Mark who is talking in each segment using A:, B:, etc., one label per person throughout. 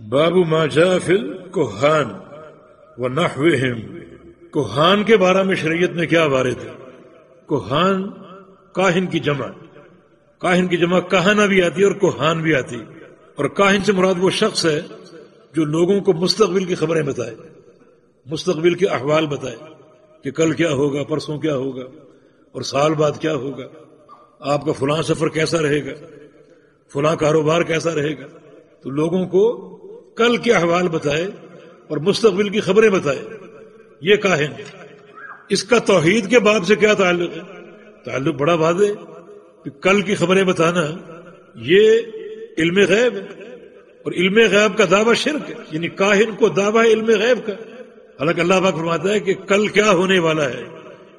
A: باب ما جاء فی الکہان ونحوہم، کہان کے بارے میں شریعت میں کیا وارد ہے؟ کہان کاہن کی جمع، کاہن کی جمع کہانہ بھی آتی ہے اور کہان بھی آتی ہے، اور کاہن سے مراد وہ شخص ہے جو لوگوں کو مستقبل کی خبریں بتائے، مستقبل کے احوال بتائے کہ کل کیا ہوگا، پرسوں کیا ہوگا، اور سال بعد کیا ہوگا، آپ کا فلاں سفر کیسا رہے گا، فلاں کاروبار کیسا رہے گا، تو لوگوں کو کل کے احوال بتائے اور مستقبل کی خبریں بتائے، یہ کاہن۔ اس کا توحید کے باب سے کیا تعلق ہے؟ تعلق بڑا واضح ہے کہ کل کی خبریں بتانا یہ علم غیب ہے، اور علم غیب کا دعویٰ شرک ہے، یعنی کاہن کو دعویٰ ہے علم غیب کا۔ حالانکہ اللہ پاک فرماتا ہے کہ کل کیا ہونے والا ہے،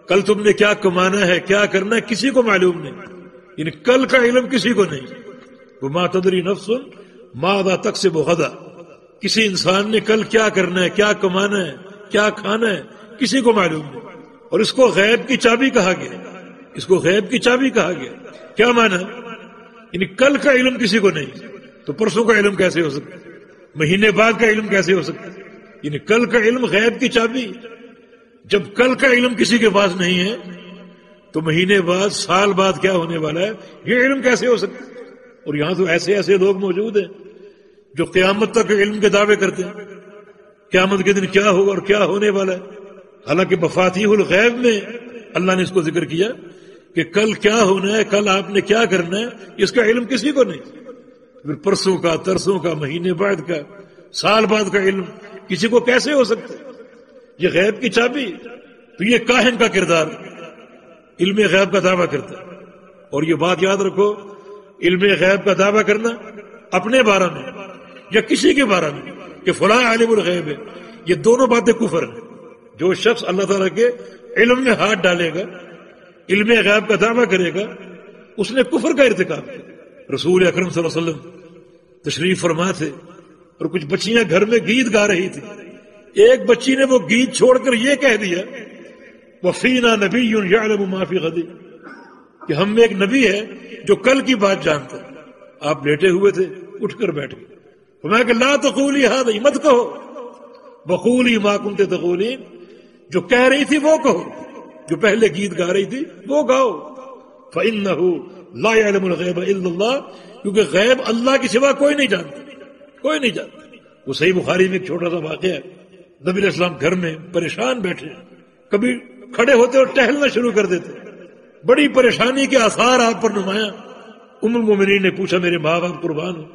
A: کل تم نے کیا کمانا ہے، کیا کرنا ہے، کسی کو معلوم نہیں، یعنی کل کا علم کسی کو نہیں۔ وما تدری نفس ماذا تکسب غدا، کسی انسان نے کل کیا کرنا ہے، کیا کمانا ہے، کیا کھانا ہے، کسی کو معلوم نہیں، اور اس کو غیب کی چابی کہا گیا، اس کو غیب کی چابی کہا گیا۔ کیا معنی؟ یعنی کل کا علم کسی کو نہیں، تو پرسوں کا علم کیسے ہو سکتا ہے؟ مہینے بعد کا علم کیسے ہو سکتا ہے؟ یعنی کل کا علم غیب کی چابی۔ جب کل کا علم کسی کے پاس نہیں ہے تو مہینے بعد، سال بعد کیا ہونے والا ہے، یہ علم کیسے ہو سکتا ہے؟ اور یہاں تو ایسے ایسے لوگ موجود ہیں جو قیامت تک علم کے دعوے کرتے ہیں، قیامت کے دن کیا ہوگا اور کیا ہونے والا ہے۔ حالانکہ مفاتیح الغیب میں اللہ نے اس کو ذکر کیا کہ کل کیا ہونا ہے، کل آپ نے کیا کرنا ہے، اس کا علم کسی کو نہیں۔ پھر پرسوں کا، ترسوں کا، مہینے بعد کا، سال بعد کا علم کسی کو کیسے ہو سکتا ہے؟ یہ غیب کی چابی۔ تو یہ کاہن کا کردار علم غیب کا دعویٰ کرتا ہے۔ اور یہ بات یاد رکھو، علم غیب کا دعویٰ کرنا اپنے بارے میں یا کسی کے بارے میں کہ فلاں عالم الغیب ہے، یہ دونوں باتیں کفر ہیں۔ جو شخص اللہ تعالیٰ کے علم میں ہاتھ ڈالے گا، علم غیب کا دعویٰ کرے گا، اس نے کفر کا ارتکاب کیا۔ رسول اکرم صلی اللہ علیہ وسلم تشریف فرما تھے اور کچھ بچیاں گھر میں گیت گا رہی تھی، ایک بچی نے وہ گیت چھوڑ کر یہ کہہ دیا وَفِينَا نَبِيٌّ يَعْلَمُ مَا فِي غَدٍ، کہ ہم میں ایک نبی ہے جو کل کی بات جانتا ہے۔ آپ لیٹے ہوئے تھے، اٹھ کر بیٹھ گئے، فرمایا کہ لا تقولی ھذا، مت کہو، وقولی ما کنت تقولین، جو کہہ رہی تھی وہ کہو، جو پہلے گیت گا رہی تھی وہ گاؤ۔ فَإِنَّهُ لَا يَعْلَمُ الْغَيْبَ إِلَّا اللَّهُ، کیونکہ غیب اللہ کے سوا کوئی نہیں جانتا، کوئی نہیں جانتا۔ وہ صحیح بخاری میں ایک چھوٹا سا واقعہ ہے، نبی علیہ السلام گھر میں پریشان بیٹھے، کبھی کھڑے ہوتے اور ٹہلنا شروع کر دیتے، بڑی پریشانی کے آثار آپ پر نمایاں۔ ام المومنین نے پوچھا میرے ماں باپ قربان ہو،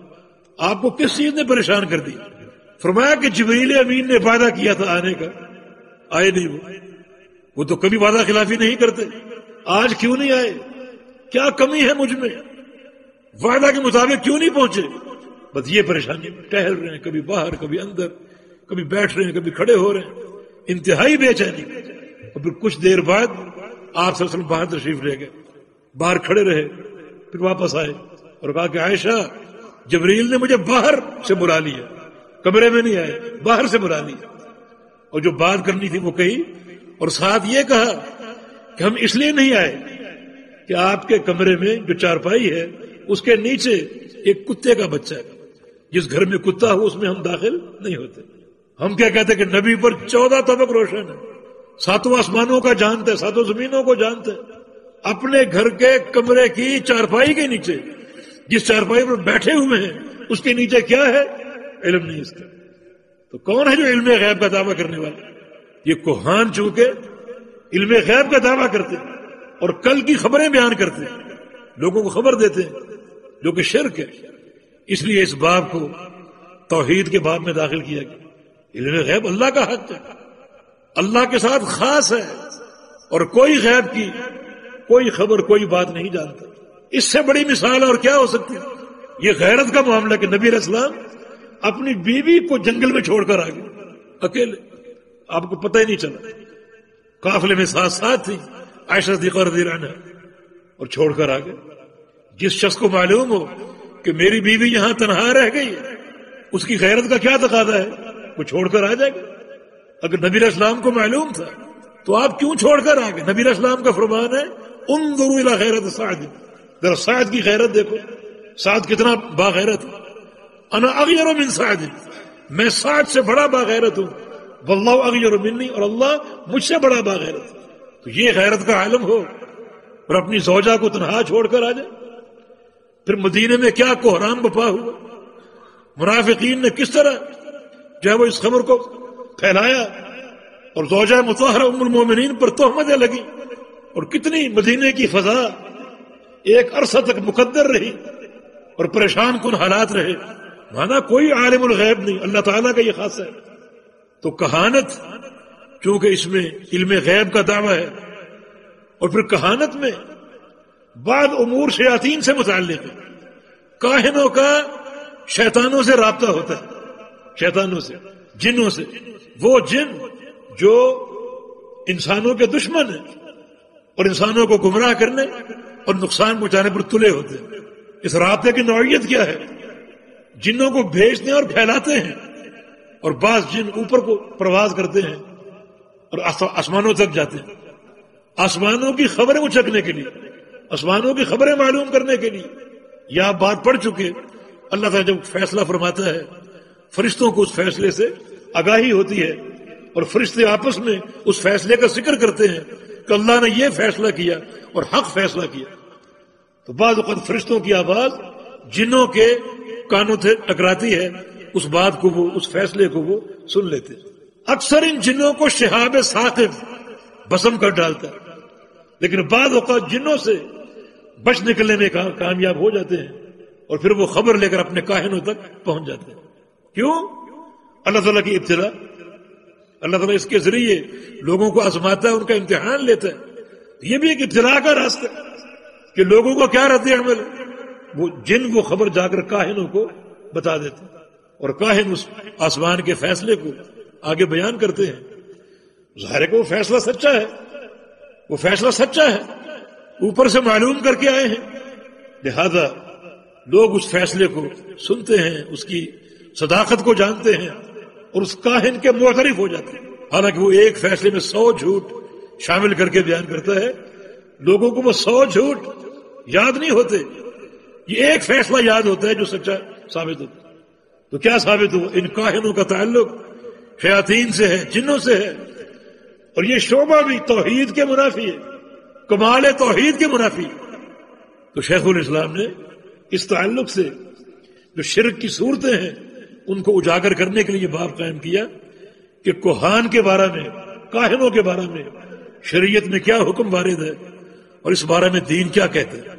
A: آپ کو کس چیز نے پریشان کر دی؟ فرمایا کہ جبریل امین نے وعدہ کیا تھا آنے کا، آئے نہیں، وہ تو کبھی وعدہ خلافی نہیں کرتے، آج کیوں نہیں آئے؟ کیا کمی ہے مجھ میں؟ وعدہ کے مطابق کیوں نہیں پہنچے؟ بس یہ پریشانی، ٹہل رہے ہیں، کبھی باہر کبھی اندر، کبھی بیٹھ رہے ہیں کبھی کھڑے ہو رہے ہیں، انتہائی بے چینی۔ اور پھر کچھ دیر بعد آپ صلی اللہ علیہ وسلم باہر تشریف لے گئے، باہر کھڑے رہے، پھر واپس آئے اور کہا کہ عائشہ، جبریل نے مجھے باہر سے بلا لیا، کمرے میں نہیں آئے، باہر سے بلا لیا، اور جو بات کرنی تھی وہ کہی، اور ساتھ یہ کہا کہ ہم اس لیے نہیں آئے کہ آپ کے کمرے میں جو چارپائی ہے اس کے نیچے ایک کتے کا بچہ ہے، جس گھر میں کتا ہو اس میں ہم داخل نہیں ہوتے۔ ہم کیا کہتے ہیں کہ نبی پر 14 طبق روشن ہے، 7 آسمانوں کا جانتا ہے، 7 زمینوں کو جانتا ہے، اپنے گھر کے کمرے کی چارپائی کے نیچے جس چارپائی پر بیٹھے ہوئے ہیں اس کے نیچے کیا ہے، علم نہیں اس کا۔ تو کون ہے جو علم غیب کا دعویٰ کرنے والا؟ یہ کوہان چونکہ علم غیب کا دعویٰ کرتے ہیں اور کل کی خبریں بیان کرتے ہیں، لوگوں کو خبر دیتے ہیں، جو کہ شرک ہے۔ اس لیے اس باب کو توحید کے باب میں داخل کیا گیا۔ علم غیب اللہ کا حق ہے، اللہ کے ساتھ خاص ہے، اور کوئی غیب کی کوئی خبر، کوئی بات نہیں جانتا۔ اس سے بڑی مثال اور کیا ہو سکتی ہے؟ یہ غیرت کا معاملہ کہ نبی علیہ السلام اپنی بیوی کو جنگل میں چھوڑ کر آ گئے اکیلے، آپ کو پتہ ہی نہیں چلا، قافلے میں ساتھ تھی عائشہ صدیقہ رضی اللہ عنہا، اور چھوڑ کر آ گئے۔ جس شخص کو معلوم ہو کہ میری بیوی یہاں تنہا رہ گئی ہے، اس کی غیرت کا کیا تقاضا ہے؟ وہ چھوڑ کر آ جائے گا۔ اگر نبی علیہ السلام کو معلوم تھا تو آپ کیوں چھوڑ کر آ گئے؟ نبی علیہ السلام کا فرمان ہے انظروا الی غیرت سعد، ذرا سعد کی غیرت دیکھو، سعد کتنا باغیرت، انا اغیر من سعد، میں سعد سے بڑا باغیرت ہوں، واللہ اغیر منی، اور اللہ مجھ سے بڑا باغیرت. تو یہ غیرت کا عالم ہو اور اپنی زوجہ کو تنہا چھوڑ کر آ جائے. پھر مدینے میں کیا کوہرام بپا ہوا، منافقین نے کس طرح جو ہے وہ اس خبر کو پھیلایا، اور زوجہ مطہرہ ام المومنین پر تہمتیں لگی، اور کتنی مدینے کی فضا ایک عرصہ تک مقدر رہی اور پریشان کن حالات رہے. مانا کوئی عالم الغیب نہیں، اللہ تعالیٰ کا یہ خاصہ ہے. تو کہانت چونکہ اس میں علم غیب کا دعویٰ ہے، اور پھر کہانت میں بعض امور شیاطین سے متعلق ہے. کاہنوں کا شیطانوں سے رابطہ ہوتا ہے، شیطانوں سے، جنوں سے. وہ جن جو انسانوں کے دشمن ہیں اور انسانوں کو گمراہ کرنے اور نقصان پہنچانے پر تلے ہوتے ہیں. اس رابطے کی نوعیت کیا ہے؟ جنوں کو بھیجتے ہیں اور پھیلاتے ہیں، اور بعض جن اوپر کو پرواز کرتے ہیں اور آسمانوں تک جاتے ہیں، آسمانوں کی خبریں اچکنے کے لیے، آسمانوں کی خبریں معلوم کرنے کے لیے. یہ آپ بات پڑھ چکے. اللہ تعالیٰ جب فیصلہ فرماتا ہے، فرشتوں کو اس فیصلے سے آگاہی ہوتی ہے، اور فرشتے آپس میں اس فیصلے کا ذکر کرتے ہیں کہ اللہ نے یہ فیصلہ کیا اور حق فیصلہ کیا. تو بعض اوقات فرشتوں کی آواز جنوں کے کانوں سے ٹکراتی ہے، اس بات کو وہ، اس فیصلے کو وہ سن لیتے. اکثر ان جنوں کو شہاب ثاقب بسم کر ڈالتا ہے، لیکن بعض اوقات جنوں سے بچ نکلنے میں کامیاب ہو جاتے ہیں، اور پھر وہ خبر لے کر اپنے کاہنوں تک پہنچ جاتے ہیں. کیوں؟ اللہ تعالیٰ کی ابتلا. اللہ تعالیٰ اس کے ذریعے لوگوں کو آزماتا ہے، ان کا امتحان لیتا ہے. یہ بھی ایک ابتلا کا راستہ کہ لوگوں کو کیا رد عمل ہے. وہ جن وہ خبر جا کر کاہنوں کو بتا دیتے ہیں، اور کاہن اس آسمان کے فیصلے کو آگے بیان کرتے ہیں. ظاہر ہے کہ وہ فیصلہ سچا ہے، وہ فیصلہ سچا ہے، اوپر سے معلوم کر کے آئے ہیں. لہذا لوگ اس فیصلے کو سنتے ہیں، اس کی صداقت کو جانتے ہیں، اور اس کاہن کے معترف ہو جاتے ہیں. حالانکہ وہ ایک فیصلے میں 100 جھوٹ شامل کر کے بیان کرتا ہے. لوگوں کو وہ 100 جھوٹ یاد نہیں ہوتے، یہ ایک فیصلہ یاد ہوتا ہے جو سچا ثابت ہوتا ہے. تو کیا ثابت ہوا؟ ان کاہنوں کا تعلق شیاطین سے ہے، جنوں سے ہے، اور یہ شعبہ بھی توحید کے منافی ہے، کمال توحید کے منافی. تو شیخ الاسلام نے اس تعلق سے جو شرک کی صورتیں ہیں ان کو اجاگر کرنے کے لیے باب قائم کیا کہ کوہان کے بارے میں، کاہنوں کے بارے میں شریعت میں کیا حکم وارد ہے، اور اس بارے میں دین کیا کہتے ہیں.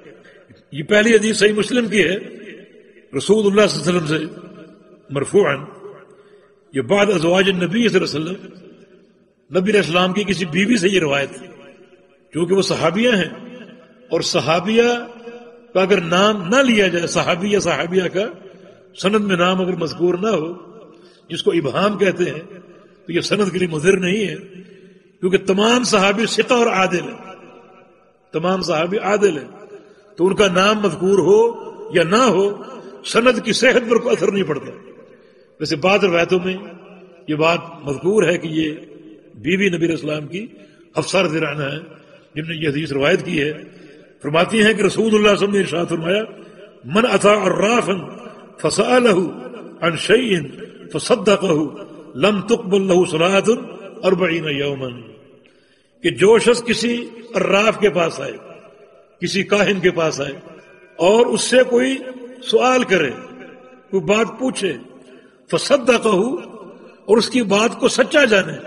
A: یہ پہلی حدیث صحیح مسلم کی ہے، رسول اللہ صلی اللہ علیہ وسلم سے مرفوعاً. یہ بعد ازواج النبی صلی اللہ علیہ وسلم، نبی علیہ السلام کی کسی بیوی سے یہ روایت ہے، کیونکہ وہ صحابیہ ہیں، اور صحابیہ کا اگر نام نہ لیا جائے، صحابی یا صحابیہ کا سند میں نام اگر مذکور نہ ہو، جس کو ابہام کہتے ہیں، تو یہ سند کے لیے مضر نہیں ہے، کیونکہ تمام صحابی ثقہ اور عادل ہیں، تمام صحابی عادل ہیں. تو ان کا نام مذکور ہو یا نہ ہو، سند کی صحت پر کوئی اثر نہیں پڑتا. ویسے بعض روایتوں میں یہ بات مذکور ہے کہ یہ بیوی نبی علیہ السلام کی حفصہ رضی اللہ عنہا ہے جن نے یہ حدیث روایت کی ہے. فرماتی ہیں کہ رسول اللہ صلی اللہ علیہ وسلم نے ارشاد فرمایا، من اتی عرافا فسألہ عن شیء فصدقہ لم تقبل له صلاة 40 یوما. کہ جو شخص کسی عراف کے پاس آئے، کسی کاہن کے پاس آئے، اور اس سے کوئی سوال کرے، کوئی بات پوچھے، فصدقہ، اور اس کی بات کو سچا جانے،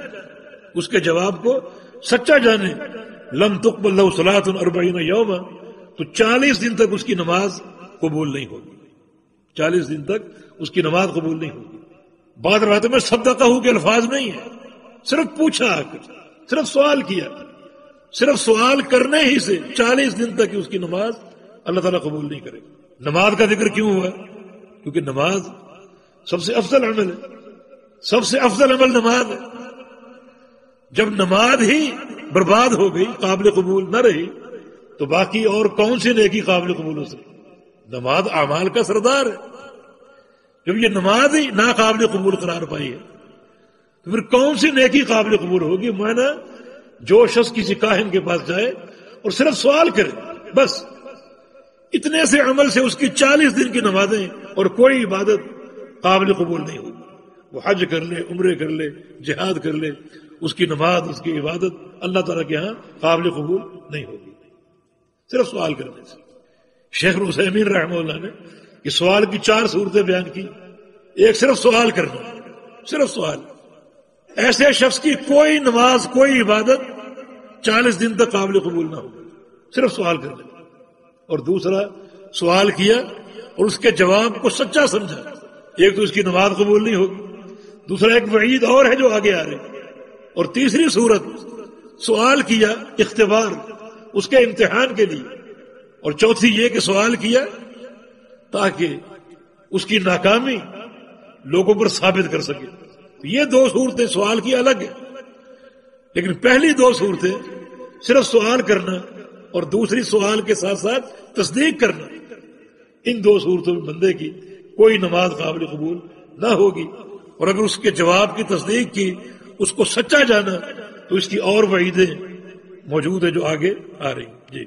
A: اس کے جواب کو سچا جانے، لم تقبل له صلاة 40 یوما، تو 40 دن تک اس کی نماز قبول نہیں ہوگی. 40 دن تک اس کی نماز قبول نہیں ہوگی. بعض روایتوں میں صدقہ کے الفاظ نہیں ہے، صرف پوچھا آ کر، صرف سوال کیا، صرف سوال کرنے ہی سے 40 دن تک اس کی نماز اللہ تعالیٰ قبول نہیں کرے گا. نماز کا ذکر کیوں ہوا؟ کیونکہ نماز سب سے افضل عمل ہے، سب سے افضل عمل نماز ہے. جب نماز ہی برباد ہو گئی، قابل قبول نہ رہی، تو باقی اور کون سی نیکی قابل قبول ہو سکتی؟ نماز اعمال کا سردار ہے. جب یہ نماز ہی ناقابل قبول قرار پائی ہے تو پھر کون سی نیکی قابل قبول ہوگی؟ معنی جو شخص کسی کاہن کے پاس جائے اور صرف سوال کرے، بس اتنے سے عمل سے اس کی 40 دن کی نمازیں اور کوئی عبادت قابل قبول نہیں ہوگی. وہ حج کر لے، عمرے کر لے، جہاد کر لے، اس کی نماز، اس کی عبادت اللہ تعالیٰ کے ہاں قابل قبول نہیں ہوگی صرف سوال کرنے سے۔ شیخ العثیمین رحمہ اللہ نے کہ سوال کی 4 صورتیں بیان کی۔ ایک صرف سوال کرنا، صرف سوال، ایسے شخص کی کوئی نماز کوئی عبادت 40 دن تک قابل قبول نہ ہو، صرف سوال کرنے۔ اور دوسرا سوال کیا اور اس کے جواب کو سچا سمجھا، ایک تو اس کی نماز قبول نہیں ہوگی، دوسرا ایک وعید اور ہے جو آگے آ رہی، اور تیسری صورت سوال کیا اختبار، اس کے امتحان کے لیے، اور چوتھی یہ کہ سوال کیا تاکہ اس کی ناکامی لوگوں پر ثابت کر سکے۔ یہ 2 صورتیں سوال کی الگ ہے، لیکن پہلی 2 صورتیں صرف سوال کرنا اور دوسری سوال کے ساتھ ساتھ تصدیق کرنا، ان 2 صورتوں میں بندے کی کوئی نماز قابل قبول نہ ہوگی، اور اگر اس کے جواب کی تصدیق کی، اس کو سچا جانا، تو اس کی اور وعیدیں موجود ہیں جو آگے آ رہی ہیں۔ جی